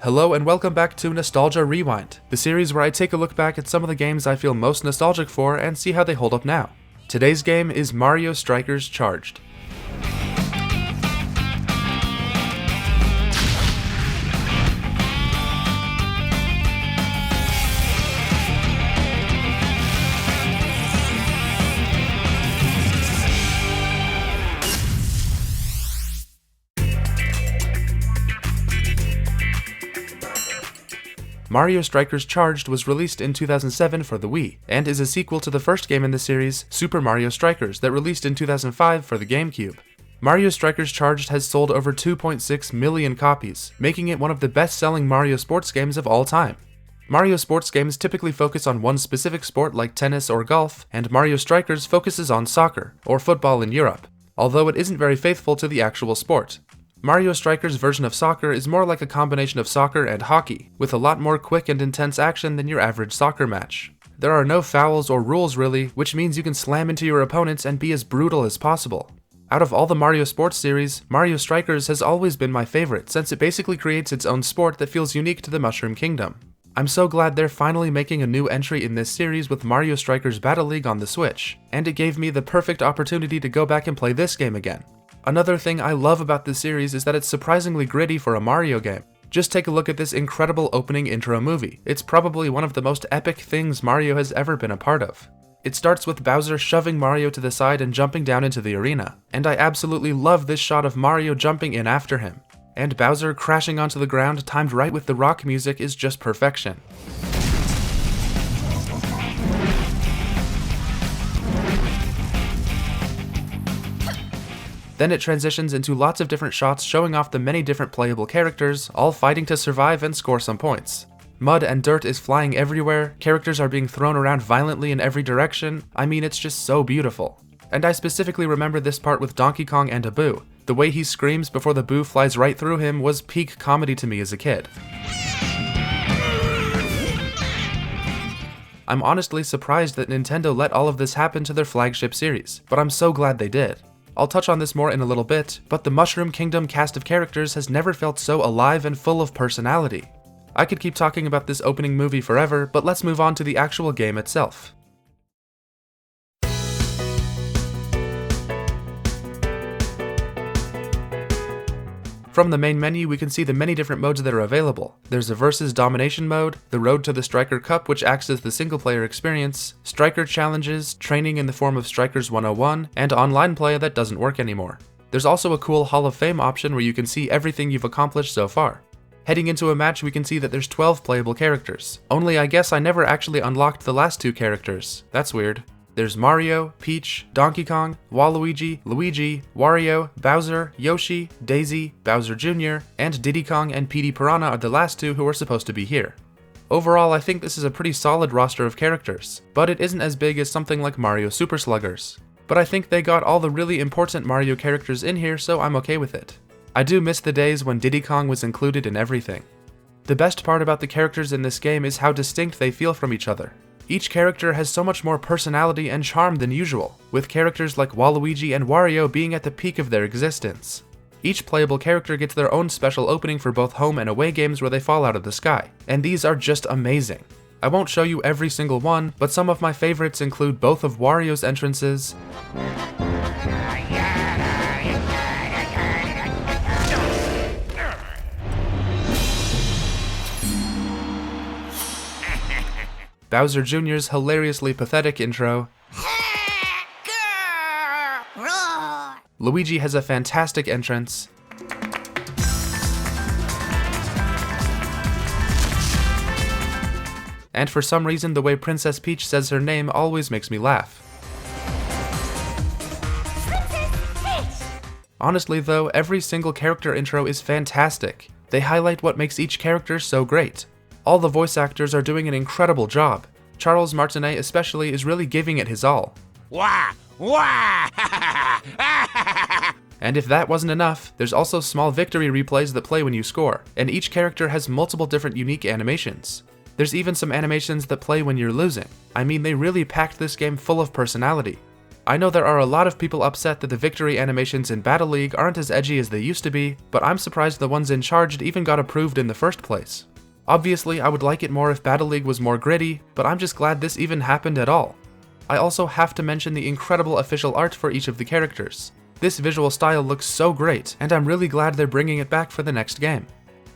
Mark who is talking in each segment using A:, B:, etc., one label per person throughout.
A: Hello and welcome back to Nostalgia Rewind, the series where I take a look back at some of the games I feel most nostalgic for and see how they hold up now. Today's game is Mario Strikers Charged. Mario Strikers Charged was released in 2007 for the Wii, and is a sequel to the first game in the series, Super Mario Strikers, that released in 2005 for the GameCube. Mario Strikers Charged has sold over 2.6 million copies, making it one of the best-selling Mario sports games of all time. Mario sports games typically focus on one specific sport like tennis or golf, and Mario Strikers focuses on soccer, or football in Europe, although it isn't very faithful to the actual sport. Mario Strikers' version of soccer is more like a combination of soccer and hockey, with a lot more quick and intense action than your average soccer match. There are no fouls or rules really, which means you can slam into your opponents and be as brutal as possible. Out of all the Mario sports series, Mario Strikers has always been my favorite since it basically creates its own sport that feels unique to the Mushroom Kingdom. I'm so glad they're finally making a new entry in this series with Mario Strikers Battle League on the Switch, and it gave me the perfect opportunity to go back and play this game again. Another thing I love about this series is that it's surprisingly gritty for a Mario game. Just take a look at this incredible opening intro movie. It's probably one of the most epic things Mario has ever been a part of. It starts with Bowser shoving Mario to the side and jumping down into the arena, and I absolutely love this shot of Mario jumping in after him. And Bowser crashing onto the ground timed right with the rock music is just perfection. Then it transitions into lots of different shots showing off the many different playable characters, all fighting to survive and score some points. Mud and dirt is flying everywhere, characters are being thrown around violently in every direction. I mean, it's just so beautiful. And I specifically remember this part with Donkey Kong and a Boo. The way he screams before the Boo flies right through him was peak comedy to me as a kid. I'm honestly surprised that Nintendo let all of this happen to their flagship series, but I'm so glad they did. I'll touch on this more in a little bit, but the Mushroom Kingdom cast of characters has never felt so alive and full of personality. I could keep talking about this opening movie forever, but let's move on to the actual game itself. From the main menu, we can see the many different modes that are available. There's a versus domination mode, the Road to the Striker Cup, which acts as the single-player experience, striker challenges, training in the form of Strikers 101, and online play that doesn't work anymore. There's also a cool Hall of Fame option where you can see everything you've accomplished so far. Heading into a match, we can see that there's 12 playable characters. Only I guess I never actually unlocked the last two characters. That's weird. There's Mario, Peach, Donkey Kong, Waluigi, Luigi, Wario, Bowser, Yoshi, Daisy, Bowser Jr., and Diddy Kong and Petey Piranha are the last two who are supposed to be here. Overall, I think this is a pretty solid roster of characters, but it isn't as big as something like Mario Super Sluggers. But I think they got all the really important Mario characters in here, so I'm okay with it. I do miss the days when Diddy Kong was included in everything. The best part about the characters in this game is how distinct they feel from each other. Each character has so much more personality and charm than usual, with characters like Waluigi and Wario being at the peak of their existence. Each playable character gets their own special opening for both home and away games where they fall out of the sky, and these are just amazing. I won't show you every single one, but some of my favorites include both of Wario's entrances, Bowser Jr.'s hilariously pathetic intro, Luigi has a fantastic entrance, and for some reason the way Princess Peach says her name always makes me laugh. Honestly though, every single character intro is fantastic. They highlight what makes each character so great. All the voice actors are doing an incredible job. Charles Martinet especially is really giving it his all.
B: Wah! Wah!
A: And if that wasn't enough, there's also small victory replays that play when you score, and each character has multiple different unique animations. There's even some animations that play when you're losing. I mean, they really packed this game full of personality. I know there are a lot of people upset that the victory animations in Battle League aren't as edgy as they used to be, but I'm surprised the ones in Charged even got approved in the first place. Obviously, I would like it more if Battle League was more gritty, but I'm just glad this even happened at all. I also have to mention the incredible official art for each of the characters. This visual style looks so great, and I'm really glad they're bringing it back for the next game.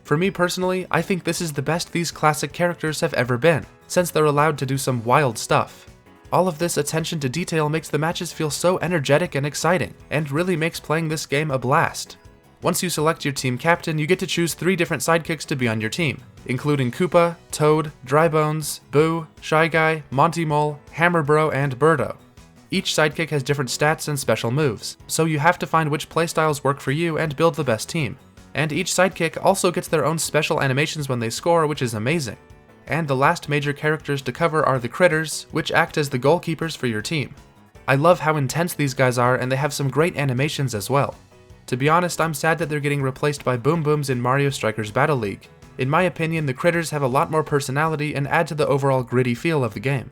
A: For me personally, I think this is the best these classic characters have ever been, since they're allowed to do some wild stuff. All of this attention to detail makes the matches feel so energetic and exciting, and really makes playing this game a blast. Once you select your team captain, you get to choose 3 different sidekicks to be on your team, including Koopa, Toad, Drybones, Boo, Shy Guy, Monty Mole, Hammer Bro, and Birdo. Each sidekick has different stats and special moves, so you have to find which playstyles work for you and build the best team. And each sidekick also gets their own special animations when they score, which is amazing. And the last major characters to cover are the Critters, which act as the goalkeepers for your team. I love how intense these guys are, and they have some great animations as well. To be honest, I'm sad that they're getting replaced by Boom Booms in Mario Strikers Battle League. In my opinion, the Critters have a lot more personality and add to the overall gritty feel of the game.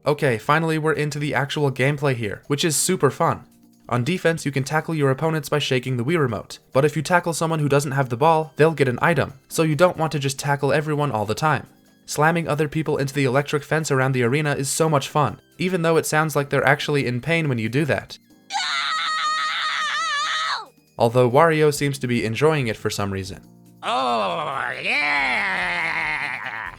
A: Okay, finally we're into the actual gameplay here, which is super fun. On defense, you can tackle your opponents by shaking the Wii Remote, but if you tackle someone who doesn't have the ball, they'll get an item, so you don't want to just tackle everyone all the time. Slamming other people into the electric fence around the arena is so much fun, even though it sounds like they're actually in pain when you do that. Although Wario seems to be enjoying it for some reason.
B: Oh, yeah!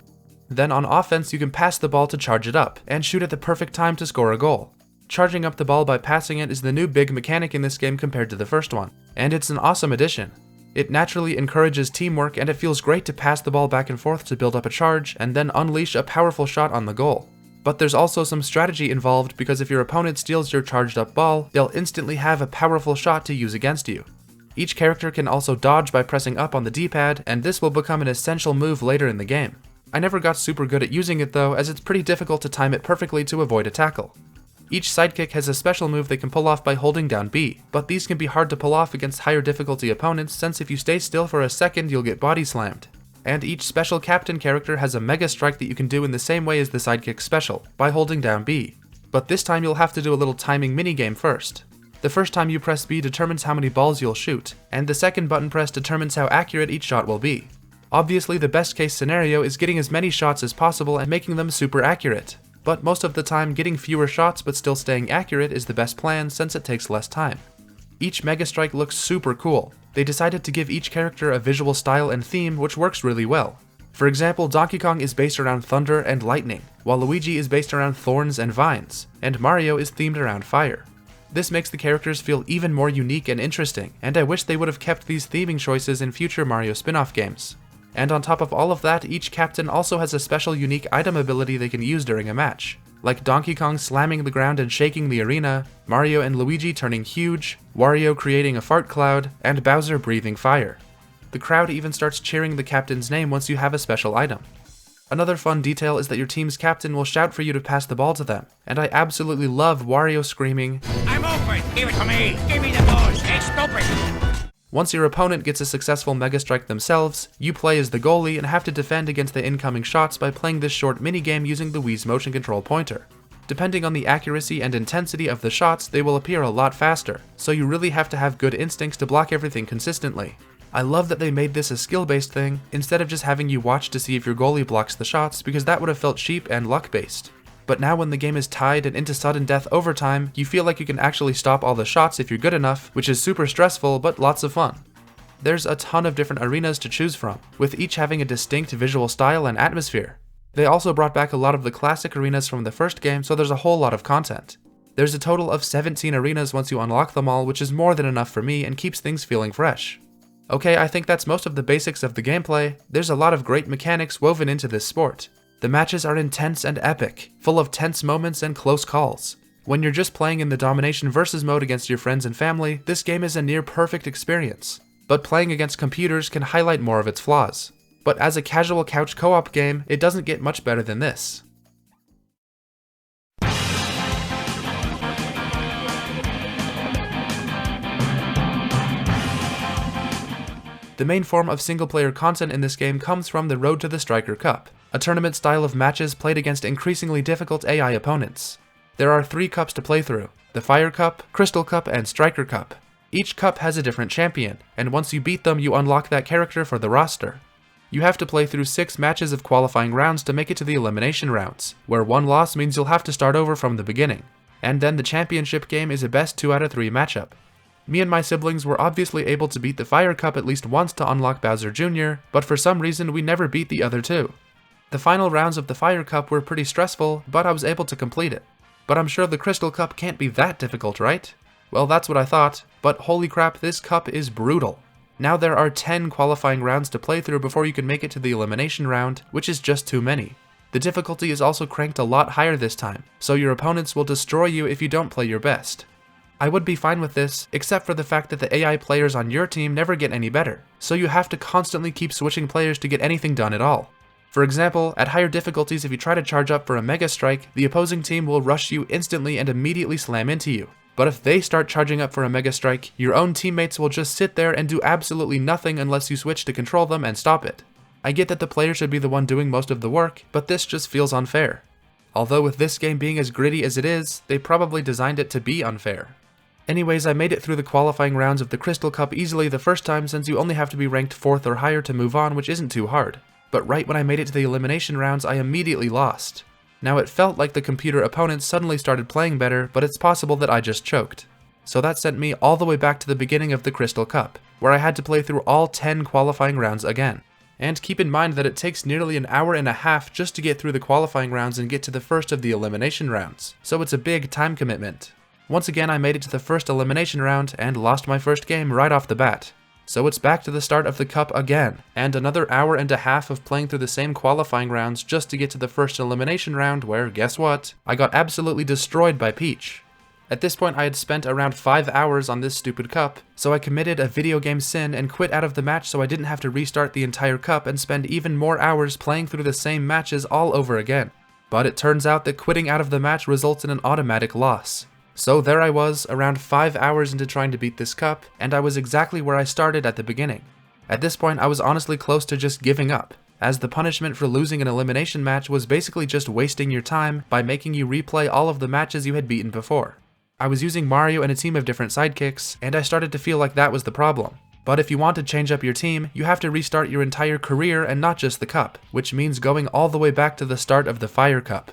A: Then on offense, you can pass the ball to charge it up, and shoot at the perfect time to score a goal. Charging up the ball by passing it is the new big mechanic in this game compared to the first one, and it's an awesome addition. It naturally encourages teamwork, and it feels great to pass the ball back and forth to build up a charge, and then unleash a powerful shot on the goal. But there's also some strategy involved, because if your opponent steals your charged up ball, they'll instantly have a powerful shot to use against you. Each character can also dodge by pressing up on the D-pad, and this will become an essential move later in the game. I never got super good at using it though, as it's pretty difficult to time it perfectly to avoid a tackle. Each sidekick has a special move they can pull off by holding down B, but these can be hard to pull off against higher difficulty opponents, since if you stay still for a second you'll get body slammed. And each special captain character has a Mega Strike that you can do in the same way as the sidekick special, by holding down B. But this time you'll have to do a little timing minigame first. The first time you press B determines how many balls you'll shoot, and the second button press determines how accurate each shot will be. Obviously the best case scenario is getting as many shots as possible and making them super accurate. But most of the time, getting fewer shots but still staying accurate is the best plan since it takes less time. Each Mega Strike looks super cool. They decided to give each character a visual style and theme which works really well. For example, Donkey Kong is based around thunder and lightning, while Luigi is based around thorns and vines, and Mario is themed around fire. This makes the characters feel even more unique and interesting, and I wish they would have kept these theming choices in future Mario spin-off games. And on top of all of that, each captain also has a special unique item ability they can use during a match, like Donkey Kong slamming the ground and shaking the arena, Mario and Luigi turning huge, Wario creating a fart cloud, and Bowser breathing fire. The crowd even starts cheering the captain's name once you have a special item. Another fun detail is that your team's captain will shout for you to pass the ball to them, and I absolutely love Wario screaming,
B: I'm open! Give it to me! Give me the ball! It's stupid!
A: Once your opponent gets a successful Mega Strike themselves, you play as the goalie and have to defend against the incoming shots by playing this short minigame using the Wii's motion control pointer. Depending on the accuracy and intensity of the shots, they will appear a lot faster, so you really have to have good instincts to block everything consistently. I love that they made this a skill-based thing, instead of just having you watch to see if your goalie blocks the shots, because that would have felt cheap and luck-based. But now when the game is tied and into sudden death overtime, you feel like you can actually stop all the shots if you're good enough, which is super stressful but lots of fun. There's a ton of different arenas to choose from, with each having a distinct visual style and atmosphere. They also brought back a lot of the classic arenas from the first game, so there's a whole lot of content. There's a total of 17 arenas once you unlock them all, which is more than enough for me and keeps things feeling fresh. Okay, I think that's most of the basics of the gameplay. There's a lot of great mechanics woven into this sport. The matches are intense and epic, full of tense moments and close calls. When you're just playing in the domination versus mode against your friends and family, this game is a near perfect experience. But playing against computers can highlight more of its flaws. But as a casual couch co-op game, it doesn't get much better than this. The main form of single-player content in this game comes from the Road to the Striker Cup, a tournament style of matches played against increasingly difficult AI opponents. There are 3 cups to play through: the Fire Cup, Crystal Cup, and Striker Cup. Each cup has a different champion, and once you beat them, you unlock that character for the roster. You have to play through 6 matches of qualifying rounds to make it to the elimination rounds, where 1 loss means you'll have to start over from the beginning. And then the championship game is a best 2 out of 3 matchup. Me and my siblings were obviously able to beat the Fire Cup at least once to unlock Bowser Jr., but for some reason we never beat the other 2. The final rounds of the Fire Cup were pretty stressful, but I was able to complete it. But I'm sure the Crystal Cup can't be that difficult, right? Well, that's what I thought, but holy crap, this cup is brutal. Now there are 10 qualifying rounds to play through before you can make it to the elimination round, which is just too many. The difficulty is also cranked a lot higher this time, so your opponents will destroy you if you don't play your best. I would be fine with this, except for the fact that the AI players on your team never get any better, so you have to constantly keep switching players to get anything done at all. For example, at higher difficulties, if you try to charge up for a Mega Strike, the opposing team will rush you instantly and immediately slam into you. But if they start charging up for a Mega Strike, your own teammates will just sit there and do absolutely nothing unless you switch to control them and stop it. I get that the player should be the one doing most of the work, but this just feels unfair. Although with this game being as gritty as it is, they probably designed it to be unfair. Anyways, I made it through the qualifying rounds of the Crystal Cup easily the first time, since you only have to be ranked 4th or higher to move on, which isn't too hard. But right when I made it to the elimination rounds, I immediately lost. Now it felt like the computer opponents suddenly started playing better, but it's possible that I just choked. So that sent me all the way back to the beginning of the Crystal Cup, where I had to play through all 10 qualifying rounds again. And keep in mind that it takes nearly an hour and a half just to get through the qualifying rounds and get to the first of the elimination rounds, so it's a big time commitment. Once again, I made it to the first elimination round and lost my first game right off the bat. So it's back to the start of the cup again, and another hour and a half of playing through the same qualifying rounds just to get to the first elimination round where, guess what? I got absolutely destroyed by Peach. At this point I had spent around 5 hours on this stupid cup, so I committed a video game sin and quit out of the match so I didn't have to restart the entire cup and spend even more hours playing through the same matches all over again. But it turns out that quitting out of the match results in an automatic loss. So there I was, around 5 hours into trying to beat this cup, and I was exactly where I started at the beginning. At this point I was honestly close to just giving up, as the punishment for losing an elimination match was basically just wasting your time by making you replay all of the matches you had beaten before. I was using Mario and a team of different sidekicks, and I started to feel like that was the problem. But if you want to change up your team, you have to restart your entire career and not just the cup, which means going all the way back to the start of the Fire Cup.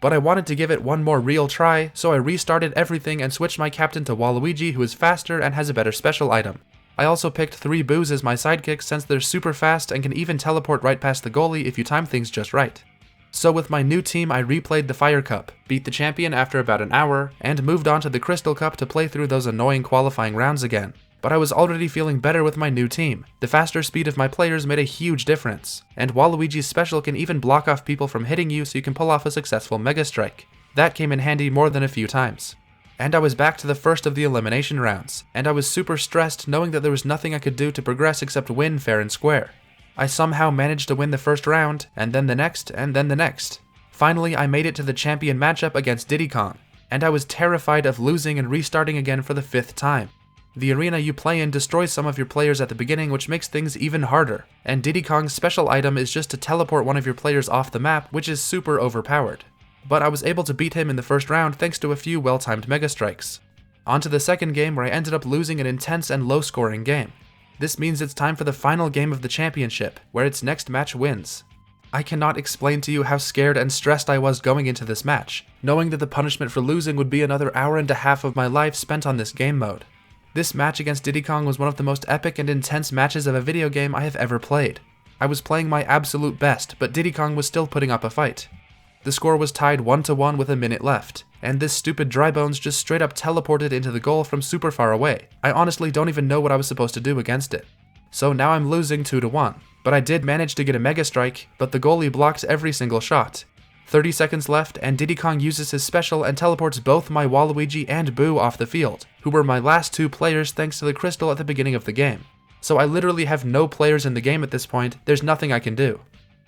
A: But I wanted to give it one more real try, so I restarted everything and switched my captain to Waluigi, who is faster and has a better special item. I also picked 3 Boos as my sidekicks since they're super fast and can even teleport right past the goalie if you time things just right. So with my new team I replayed the Fire Cup, beat the champion after about an hour, and moved on to the Crystal Cup to play through those annoying qualifying rounds again. But I was already feeling better with my new team. The faster speed of my players made a huge difference, and Waluigi's special can even block off people from hitting you so you can pull off a successful Mega Strike. That came in handy more than a few times. And I was back to the first of the elimination rounds, and I was super stressed knowing that there was nothing I could do to progress except win fair and square. I somehow managed to win the first round, and then the next, and then the next. Finally, I made it to the champion matchup against Diddy Kong, and I was terrified of losing and restarting again for the 5th time. The arena you play in destroys some of your players at the beginning, which makes things even harder, and Diddy Kong's special item is just to teleport one of your players off the map, which is super overpowered. But I was able to beat him in the first round thanks to a few well-timed Mega Strikes. On to the second game, where I ended up losing an intense and low-scoring game. This means it's time for the final game of the championship, where its next match wins. I cannot explain to you how scared and stressed I was going into this match, knowing that the punishment for losing would be another hour and a half of my life spent on this game mode. This match against Diddy Kong was one of the most epic and intense matches of a video game I have ever played. I was playing my absolute best, but Diddy Kong was still putting up a fight. The score was tied 1-1 with a minute left, and this stupid Drybones just straight up teleported into the goal from super far away. I honestly don't even know what I was supposed to do against it. So now I'm losing 2-1, but I did manage to get a Mega Strike, but the goalie blocked every single shot. 30 seconds left, and Diddy Kong uses his special and teleports both my Waluigi and Boo off the field, who were my last 2 players thanks to the crystal at the beginning of the game. So I literally have no players in the game at this point, there's nothing I can do.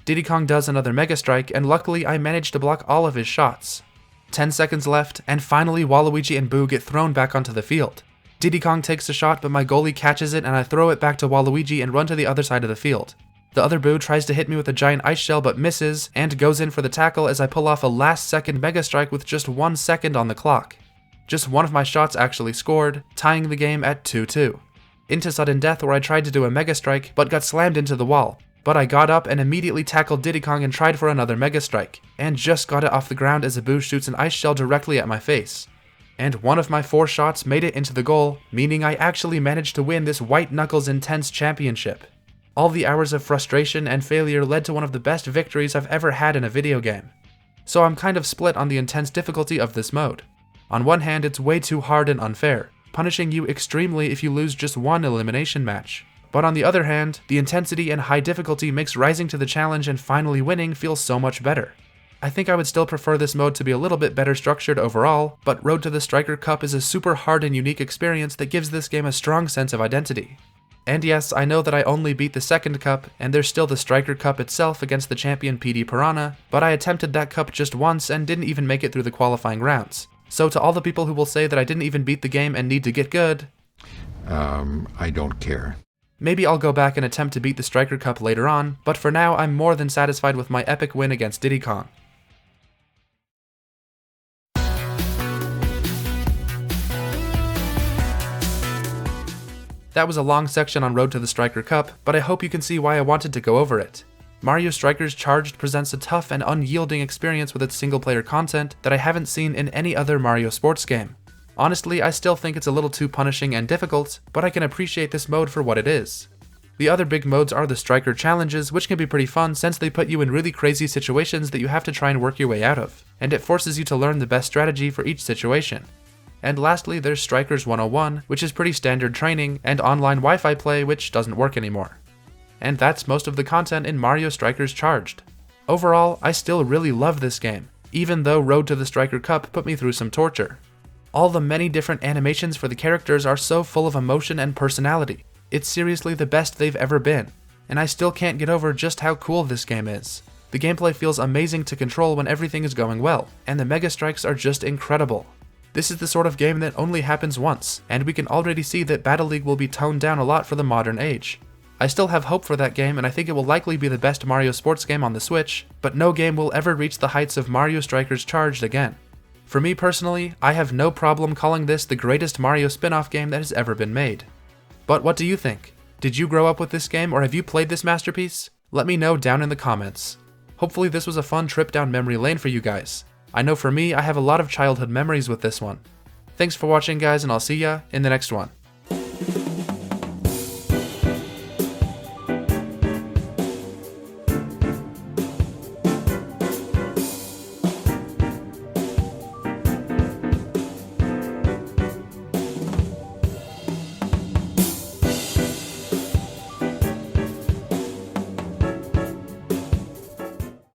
A: Diddy Kong does another Mega Strike, and luckily I managed to block all of his shots. 10 seconds left, and finally Waluigi and Boo get thrown back onto the field. Diddy Kong takes a shot, but my goalie catches it and I throw it back to Waluigi and run to the other side of the field. The other Boo tries to hit me with a giant ice shell but misses, and goes in for the tackle as I pull off a last second Mega Strike with just 1 second on the clock. Just one of my shots actually scored, tying the game at 2-2. Into sudden death where I tried to do a Mega Strike but got slammed into the wall. But I got up and immediately tackled Diddy Kong and tried for another Mega Strike, and just got it off the ground as a Boo shoots an ice shell directly at my face. And one of my 4 shots made it into the goal, meaning I actually managed to win this White Knuckles Intense Championship. All the hours of frustration and failure led to one of the best victories I've ever had in a video game. So I'm kind of split on the intense difficulty of this mode. On one hand, it's way too hard and unfair, punishing you extremely if you lose just one elimination match. But on the other hand, the intensity and high difficulty makes rising to the challenge and finally winning feel so much better. I think I would still prefer this mode to be a little bit better structured overall, but Road to the Striker Cup is a super hard and unique experience that gives this game a strong sense of identity. And yes, I know that I only beat the second cup, and there's still the Striker Cup itself against the champion PD Piranha, but I attempted that cup just once and didn't even make it through the qualifying rounds. So to all the people who will say that I didn't even beat the game and need to get good,
C: I don't care.
A: Maybe I'll go back and attempt to beat the Striker Cup later on, but for now I'm more than satisfied with my epic win against Diddy Kong. That was a long section on Road to the Striker Cup, but I hope you can see why I wanted to go over it. Mario Strikers Charged presents a tough and unyielding experience with its single-player content that I haven't seen in any other Mario sports game. Honestly, I still think it's a little too punishing and difficult, but I can appreciate this mode for what it is. The other big modes are the Striker Challenges, which can be pretty fun since they put you in really crazy situations that you have to try and work your way out of, and it forces you to learn the best strategy for each situation. And lastly, there's Strikers 101, which is pretty standard training, and online Wi-Fi play, which doesn't work anymore. And that's most of the content in Mario Strikers Charged. Overall, I still really love this game, even though Road to the Striker Cup put me through some torture. All the many different animations for the characters are so full of emotion and personality. It's seriously the best they've ever been, and I still can't get over just how cool this game is. The gameplay feels amazing to control when everything is going well, and the Mega Strikes are just incredible. This is the sort of game that only happens once, and we can already see that Battle League will be toned down a lot for the modern age. I still have hope for that game, and I think it will likely be the best Mario sports game on the Switch, but no game will ever reach the heights of Mario Strikers Charged again. For me personally, I have no problem calling this the greatest Mario spin-off game that has ever been made. But what do you think? Did you grow up with this game, or have you played this masterpiece? Let me know down in the comments. Hopefully this was a fun trip down memory lane for you guys. I know for me, I have a lot of childhood memories with this one. Thanks for watching guys, and I'll see ya in the next one.